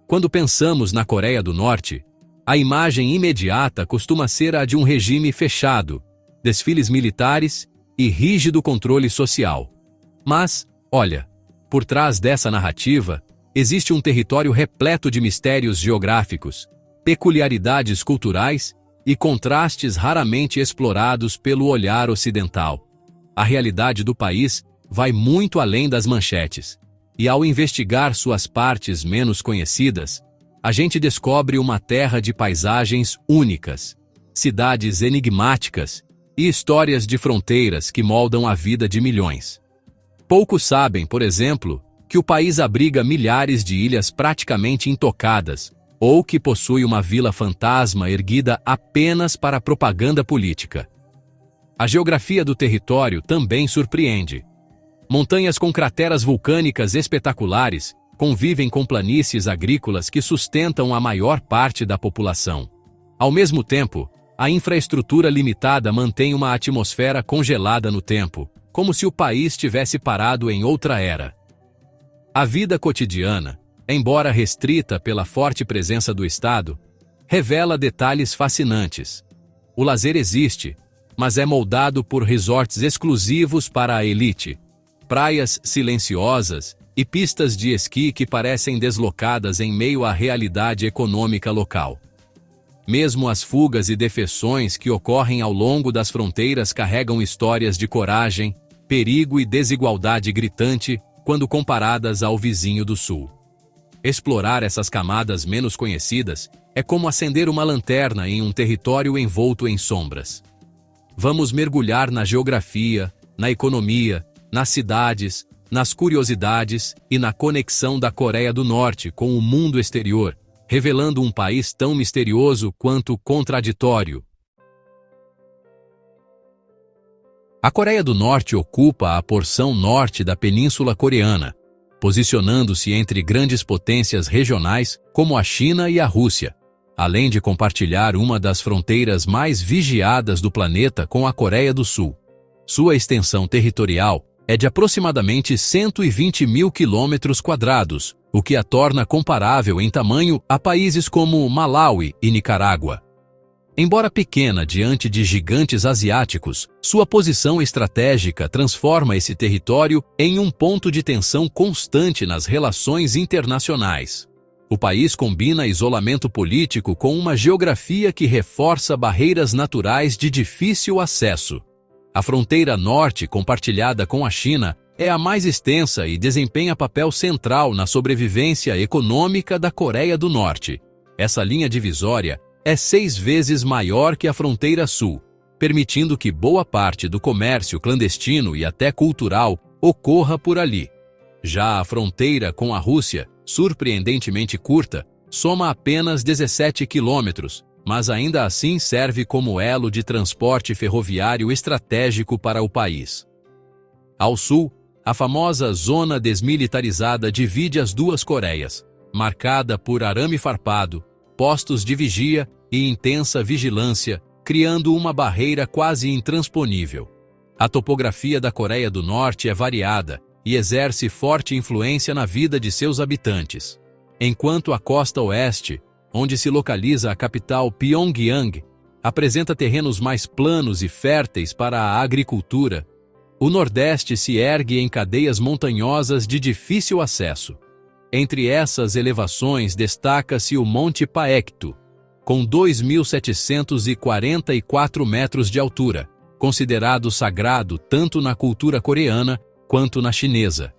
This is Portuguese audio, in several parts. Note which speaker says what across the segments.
Speaker 1: Quando pensamos na Coreia do Norte, a imagem imediata costuma ser a de um regime fechado, desfiles militares e rígido controle social. Mas, olha, por trás dessa narrativa, existe um território repleto de mistérios geográficos, peculiaridades culturais e contrastes raramente explorados pelo olhar ocidental. A realidade do país vai muito além das manchetes, e ao investigar suas partes menos conhecidas, a gente descobre uma terra de paisagens únicas, cidades enigmáticas e histórias de fronteiras que moldam a vida de milhões. Poucos sabem, por exemplo, que o país abriga milhares de ilhas praticamente intocadas, ou que possui uma vila fantasma erguida apenas para propaganda política. A geografia do território também surpreende. Montanhas com crateras vulcânicas espetaculares convivem com planícies agrícolas que sustentam a maior parte da população. Ao mesmo tempo, a infraestrutura limitada mantém uma atmosfera congelada no tempo, como se o país tivesse parado em outra era. A vida cotidiana, embora restrita pela forte presença do Estado, revela detalhes fascinantes. O lazer existe, mas é moldado por resorts exclusivos para a elite, praias silenciosas e pistas de esqui que parecem deslocadas em meio à realidade econômica local. Mesmo as fugas e defeções que ocorrem ao longo das fronteiras carregam histórias de coragem, perigo e desigualdade gritante quando comparadas ao vizinho do sul. Explorar essas camadas menos conhecidas é como acender uma lanterna em um território envolto em sombras. Vamos mergulhar na geografia, na economia, nas cidades, nas curiosidades e na conexão da Coreia do Norte com o mundo exterior, revelando um país tão misterioso quanto contraditório. A Coreia do Norte ocupa a porção norte da Península Coreana, posicionando-se entre grandes potências regionais como a China e a Rússia, além de compartilhar uma das fronteiras mais vigiadas do planeta com a Coreia do Sul. Sua extensão territorial é de aproximadamente 120 mil quilômetros quadrados, o que a torna comparável em tamanho a países como Malawi e Nicarágua. Embora pequena diante de gigantes asiáticos, sua posição estratégica transforma esse território em um ponto de tensão constante nas relações internacionais. O país combina isolamento político com uma geografia que reforça barreiras naturais de difícil acesso. A fronteira norte, compartilhada com a China, é a mais extensa e desempenha papel central na sobrevivência econômica da Coreia do Norte. Essa linha divisória é 6 vezes maior que a fronteira sul, permitindo que boa parte do comércio clandestino e até cultural ocorra por ali. Já a fronteira com a Rússia, surpreendentemente curta, soma apenas 17 quilômetros, mas ainda assim serve como elo de transporte ferroviário estratégico para o país. Ao sul, a famosa zona desmilitarizada divide as duas Coreias, marcada por arame farpado, postos de vigia e intensa vigilância, criando uma barreira quase intransponível. A topografia da Coreia do Norte é variada e exerce forte influência na vida de seus habitantes. Enquanto a costa oeste, onde se localiza a capital Pyongyang, apresenta terrenos mais planos e férteis para a agricultura, o Nordeste se ergue em cadeias montanhosas de difícil acesso. Entre essas elevações destaca-se o Monte Paektu, com 2.744 metros de altura, considerado sagrado tanto na cultura coreana quanto na chinesa.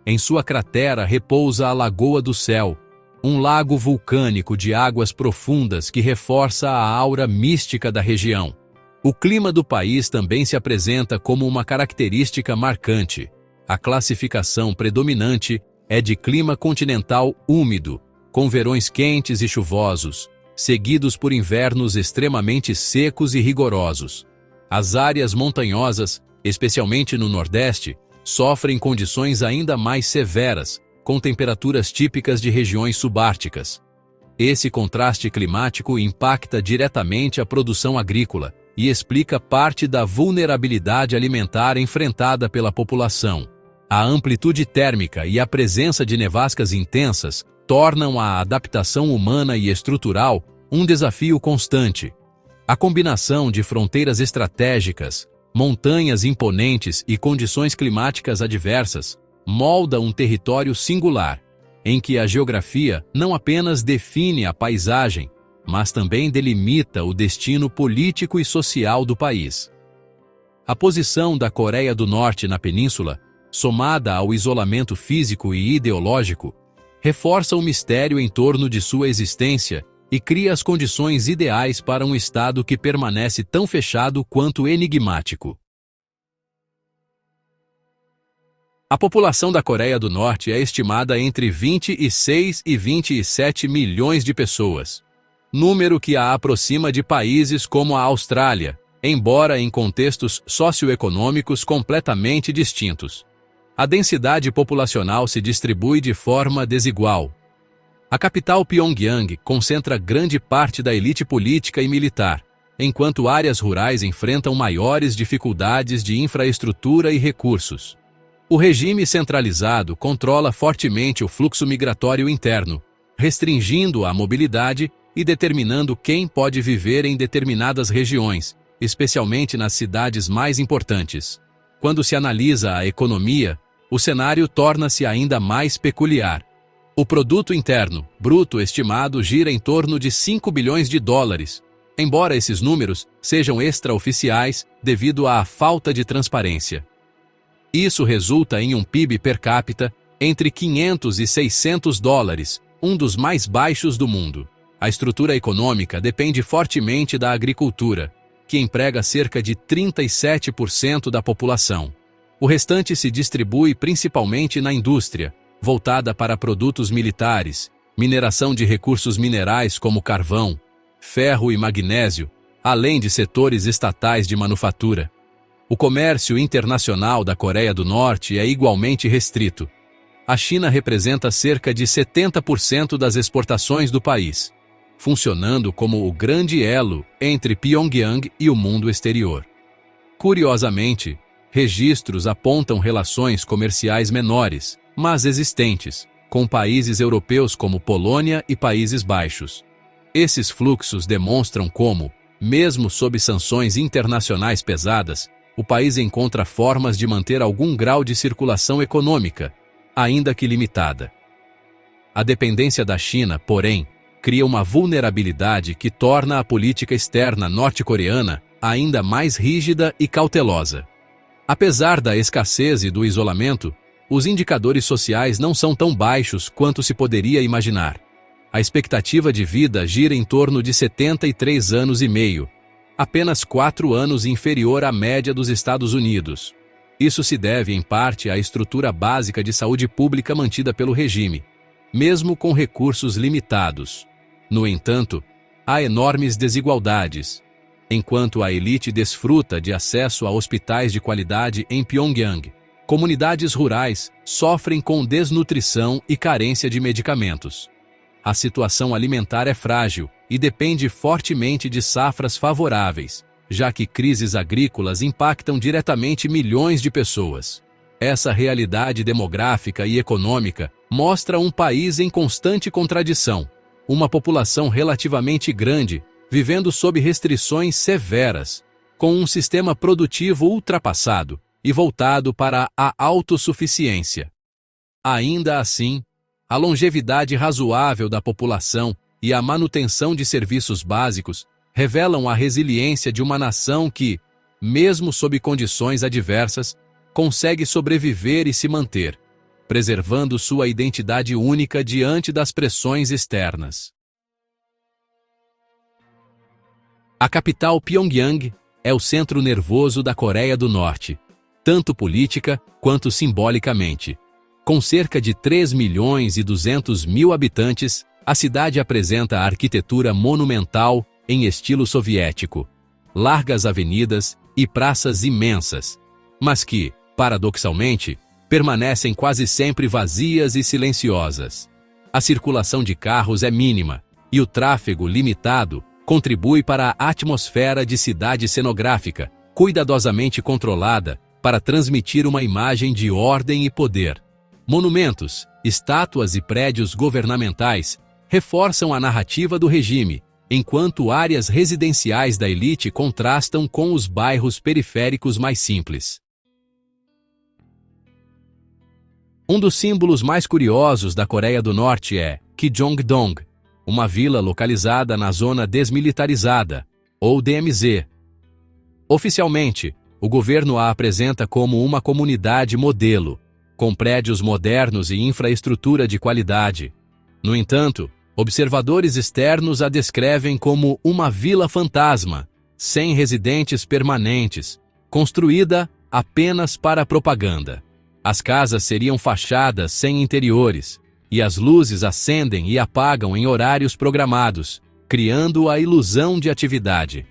Speaker 1: Em sua cratera repousa a Lagoa do Céu, um lago vulcânico de águas profundas que reforça a aura mística da região. O clima do país também se apresenta como uma característica marcante. A classificação predominante é de clima continental úmido, com verões quentes e chuvosos, seguidos por invernos extremamente secos e rigorosos. As áreas montanhosas, especialmente no Nordeste, sofrem condições ainda mais severas, com temperaturas típicas de regiões subárticas. Esse contraste climático impacta diretamente a produção agrícola e explica parte da vulnerabilidade alimentar enfrentada pela população. A amplitude térmica e a presença de nevascas intensas tornam a adaptação humana e estrutural um desafio constante. A combinação de fronteiras estratégicas, montanhas imponentes e condições climáticas adversas molda um território singular, em que a geografia não apenas define a paisagem, mas também delimita o destino político e social do país. A posição da Coreia do Norte na península, somada ao isolamento físico e ideológico, reforça o mistério em torno de sua existência e cria as condições ideais para um Estado que permanece tão fechado quanto enigmático. A população da Coreia do Norte é estimada entre 26 e 27 milhões de pessoas, número que a aproxima de países como a Austrália, embora em contextos socioeconômicos completamente distintos. A densidade populacional se distribui de forma desigual. A capital Pyongyang concentra grande parte da elite política e militar, enquanto áreas rurais enfrentam maiores dificuldades de infraestrutura e recursos. O regime centralizado controla fortemente o fluxo migratório interno, restringindo a mobilidade e determinando quem pode viver em determinadas regiões, especialmente nas cidades mais importantes. Quando se analisa a economia, o cenário torna-se ainda mais peculiar. O produto interno bruto estimado gira em torno de 5 bilhões de dólares, embora esses números sejam extraoficiais devido à falta de transparência. Isso resulta em um PIB per capita entre 500 e 600 dólares, um dos mais baixos do mundo. A estrutura econômica depende fortemente da agricultura, que emprega cerca de 37% da população. O restante se distribui principalmente na indústria, voltada para produtos militares, mineração de recursos minerais como carvão, ferro e magnésio, além de setores estatais de manufatura. O comércio internacional da Coreia do Norte é igualmente restrito. A China representa cerca de 70% das exportações do país, funcionando como o grande elo entre Pyongyang e o mundo exterior. Curiosamente, registros apontam relações comerciais menores, mas existentes, com países europeus como Polônia e Países Baixos. Esses fluxos demonstram como, mesmo sob sanções internacionais pesadas, o país encontra formas de manter algum grau de circulação econômica, ainda que limitada. A dependência da China, porém, cria uma vulnerabilidade que torna a política externa norte-coreana ainda mais rígida e cautelosa. Apesar da escassez e do isolamento, os indicadores sociais não são tão baixos quanto se poderia imaginar. A expectativa de vida gira em torno de 73 anos e meio, apenas 4 anos inferior à média dos Estados Unidos. Isso se deve, em parte, à estrutura básica de saúde pública mantida pelo regime, mesmo com recursos limitados. No entanto, há enormes desigualdades. Enquanto a elite desfruta de acesso a hospitais de qualidade em Pyongyang, comunidades rurais sofrem com desnutrição e carência de medicamentos. A situação alimentar é frágil e depende fortemente de safras favoráveis, já que crises agrícolas impactam diretamente milhões de pessoas. Essa realidade demográfica e econômica mostra um país em constante contradição, uma população relativamente grande, vivendo sob restrições severas, com um sistema produtivo ultrapassado e voltado para a autossuficiência. Ainda assim, a longevidade razoável da população e a manutenção de serviços básicos revelam a resiliência de uma nação que, mesmo sob condições adversas, consegue sobreviver e se manter, preservando sua identidade única diante das pressões externas. A capital Pyongyang é o centro nervoso da Coreia do Norte, tanto política quanto simbolicamente. Com cerca de 3 milhões e 200 mil habitantes, a cidade apresenta arquitetura monumental em estilo soviético, largas avenidas e praças imensas, mas que, paradoxalmente, permanecem quase sempre vazias e silenciosas. A circulação de carros é mínima e o tráfego limitado contribui para a atmosfera de cidade cenográfica, cuidadosamente controlada para transmitir uma imagem de ordem e poder. Monumentos, estátuas e prédios governamentais reforçam a narrativa do regime, enquanto áreas residenciais da elite contrastam com os bairros periféricos mais simples. Um dos símbolos mais curiosos da Coreia do Norte é Kijongdong, uma vila localizada na zona desmilitarizada, ou DMZ. Oficialmente, o governo a apresenta como uma comunidade modelo, com prédios modernos e infraestrutura de qualidade. No entanto, observadores externos a descrevem como uma vila fantasma, sem residentes permanentes, construída apenas para propaganda. As casas seriam fachadas sem interiores, e as luzes acendem e apagam em horários programados, criando a ilusão de atividade.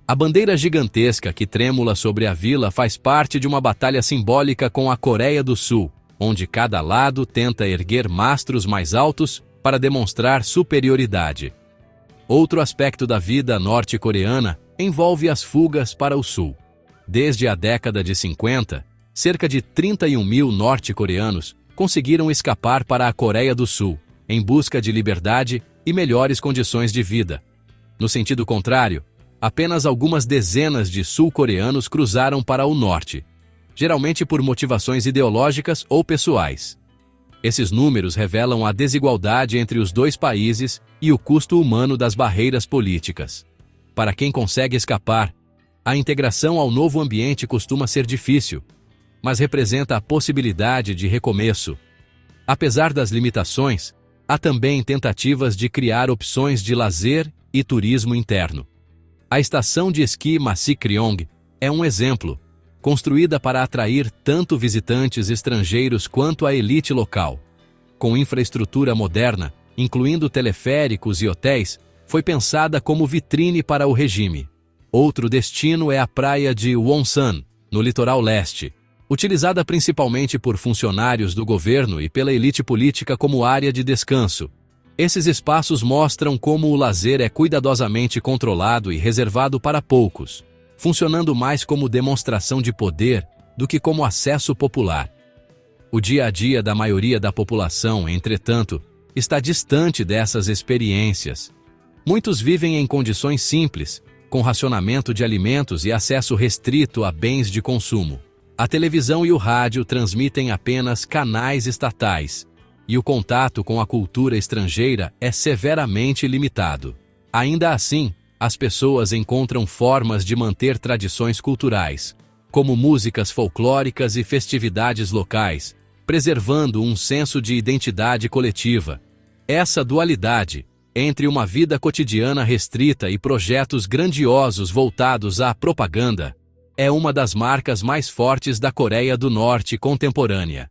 Speaker 1: A bandeira gigantesca que trêmula sobre a vila faz parte de uma batalha simbólica com a Coreia do Sul, onde cada lado tenta erguer mastros mais altos para demonstrar superioridade. Outro aspecto da vida norte-coreana envolve as fugas para o sul. Desde a década de 50, cerca de 31 mil norte-coreanos conseguiram escapar para a Coreia do Sul, em busca de liberdade e melhores condições de vida. No sentido contrário, apenas algumas dezenas de sul-coreanos cruzaram para o norte, geralmente por motivações ideológicas ou pessoais. Esses números revelam a desigualdade entre os dois países e o custo humano das barreiras políticas. Para quem consegue escapar, a integração ao novo ambiente costuma ser difícil, mas representa a possibilidade de recomeço. Apesar das limitações, há também tentativas de criar opções de lazer e turismo interno. A estação de esqui Masikryong é um exemplo, construída para atrair tanto visitantes estrangeiros quanto a elite local. Com infraestrutura moderna, incluindo teleféricos e hotéis, foi pensada como vitrine para o regime. Outro destino é a praia de Wonsan, no litoral leste, utilizada principalmente por funcionários do governo e pela elite política como área de descanso. Esses espaços mostram como o lazer é cuidadosamente controlado e reservado para poucos, funcionando mais como demonstração de poder do que como acesso popular. O dia a dia da maioria da população, entretanto, está distante dessas experiências. Muitos vivem em condições simples, com racionamento de alimentos e acesso restrito a bens de consumo. A televisão e o rádio transmitem apenas canais estatais, e o contato com a cultura estrangeira é severamente limitado. Ainda assim, as pessoas encontram formas de manter tradições culturais, como músicas folclóricas e festividades locais, preservando um senso de identidade coletiva. Essa dualidade, entre uma vida cotidiana restrita e projetos grandiosos voltados à propaganda, é uma das marcas mais fortes da Coreia do Norte contemporânea.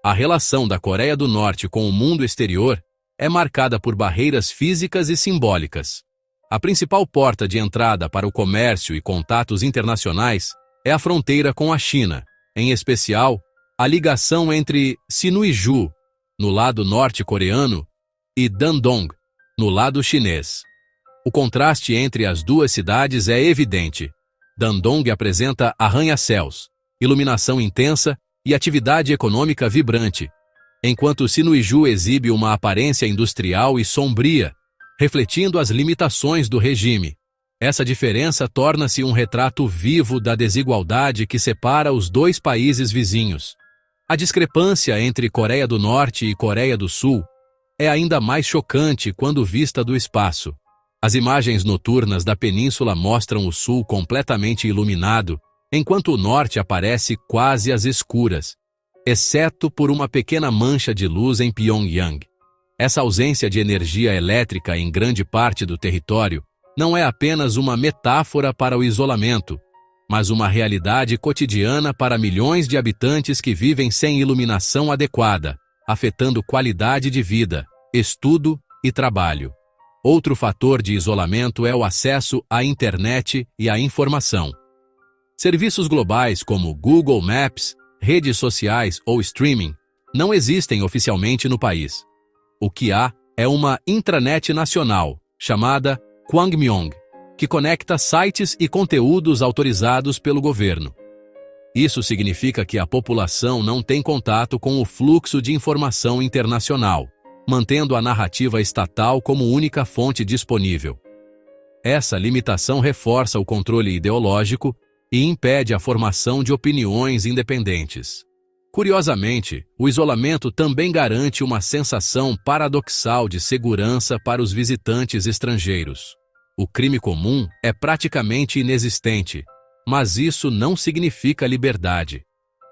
Speaker 1: A relação da Coreia do Norte com o mundo exterior é marcada por barreiras físicas e simbólicas. A principal porta de entrada para o comércio e contatos internacionais é a fronteira com a China, em especial, a ligação entre Sinuiju, no lado norte-coreano, e Dandong, no lado chinês. O contraste entre as duas cidades é evidente. Dandong apresenta arranha-céus, iluminação intensa e atividade econômica vibrante, enquanto Sinuiju exibe uma aparência industrial e sombria, refletindo as limitações do regime. Essa diferença torna-se um retrato vivo da desigualdade que separa os dois países vizinhos. A discrepância entre Coreia do Norte e Coreia do Sul é ainda mais chocante quando vista do espaço. As imagens noturnas da península mostram o sul completamente iluminado, enquanto o norte aparece quase às escuras, exceto por uma pequena mancha de luz em Pyongyang. Essa ausência de energia elétrica em grande parte do território não é apenas uma metáfora para o isolamento, mas uma realidade cotidiana para milhões de habitantes que vivem sem iluminação adequada, afetando qualidade de vida, estudo e trabalho. Outro fator de isolamento é o acesso à internet e à informação. Serviços globais como Google Maps, redes sociais ou streaming não existem oficialmente no país. O que há é uma intranet nacional, chamada Kwangmyong, que conecta sites e conteúdos autorizados pelo governo. Isso significa que a população não tem contato com o fluxo de informação internacional, mantendo a narrativa estatal como única fonte disponível. Essa limitação reforça o controle ideológico e impede a formação de opiniões independentes. Curiosamente, o isolamento também garante uma sensação paradoxal de segurança para os visitantes estrangeiros. O crime comum é praticamente inexistente, mas isso não significa liberdade.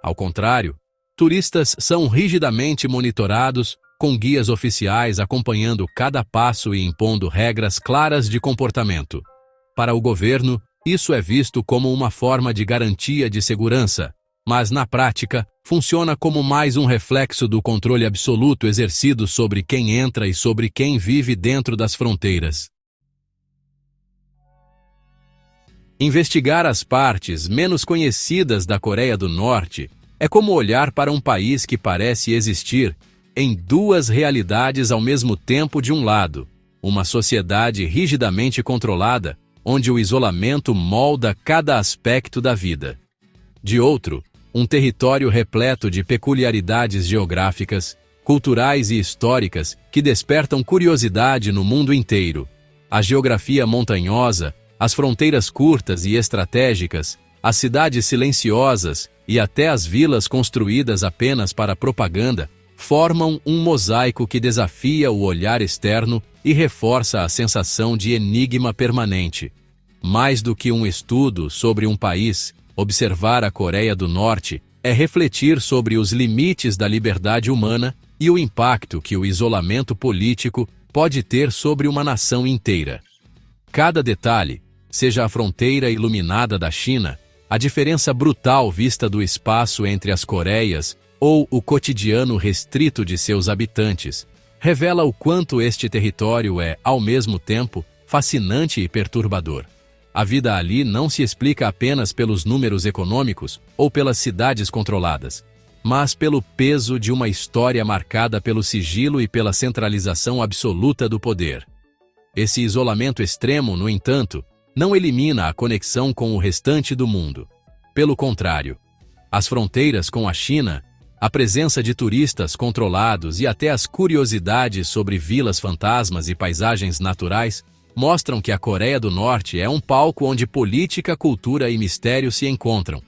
Speaker 1: Ao contrário, turistas são rigidamente monitorados, com guias oficiais acompanhando cada passo e impondo regras claras de comportamento. Para o governo, isso é visto como uma forma de garantia de segurança, mas na prática, funciona como mais um reflexo do controle absoluto exercido sobre quem entra e sobre quem vive dentro das fronteiras. Investigar as partes menos conhecidas da Coreia do Norte é como olhar para um país que parece existir em duas realidades ao mesmo tempo. De um lado, uma sociedade rigidamente controlada, onde o isolamento molda cada aspecto da vida. De outro, um território repleto de peculiaridades geográficas, culturais e históricas que despertam curiosidade no mundo inteiro. A geografia montanhosa, as fronteiras curtas e estratégicas, as cidades silenciosas e até as vilas construídas apenas para propaganda formam um mosaico que desafia o olhar externo e reforça a sensação de enigma permanente. Mais do que um estudo sobre um país, observar a Coreia do Norte é refletir sobre os limites da liberdade humana e o impacto que o isolamento político pode ter sobre uma nação inteira. Cada detalhe, seja a fronteira iluminada da China, a diferença brutal vista do espaço entre as Coreias ou o cotidiano restrito de seus habitantes, revela o quanto este território é, ao mesmo tempo, fascinante e perturbador. A vida ali não se explica apenas pelos números econômicos ou pelas cidades controladas, mas pelo peso de uma história marcada pelo sigilo e pela centralização absoluta do poder. Esse isolamento extremo, no entanto, não elimina a conexão com o restante do mundo. Pelo contrário, as fronteiras com a China, a presença de turistas controlados e até as curiosidades sobre vilas fantasmas e paisagens naturais mostram que a Coreia do Norte é um palco onde política, cultura e mistério se encontram.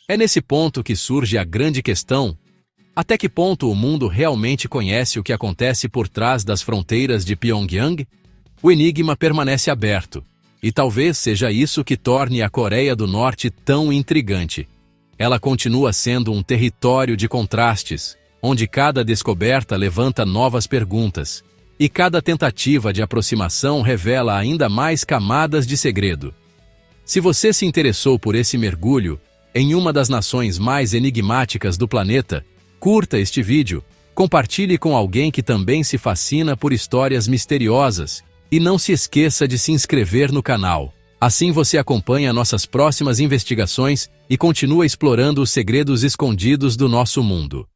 Speaker 1: É nesse ponto que surge a grande questão: até que ponto o mundo realmente conhece o que acontece por trás das fronteiras de Pyongyang? O enigma permanece aberto, e talvez seja isso que torne a Coreia do Norte tão intrigante. Ela continua sendo um território de contrastes, onde cada descoberta levanta novas perguntas, e cada tentativa de aproximação revela ainda mais camadas de segredo. Se você se interessou por esse mergulho em uma das nações mais enigmáticas do planeta, curta este vídeo, compartilhe com alguém que também se fascina por histórias misteriosas e não se esqueça de se inscrever no canal. Assim você acompanha nossas próximas investigações e continua explorando os segredos escondidos do nosso mundo.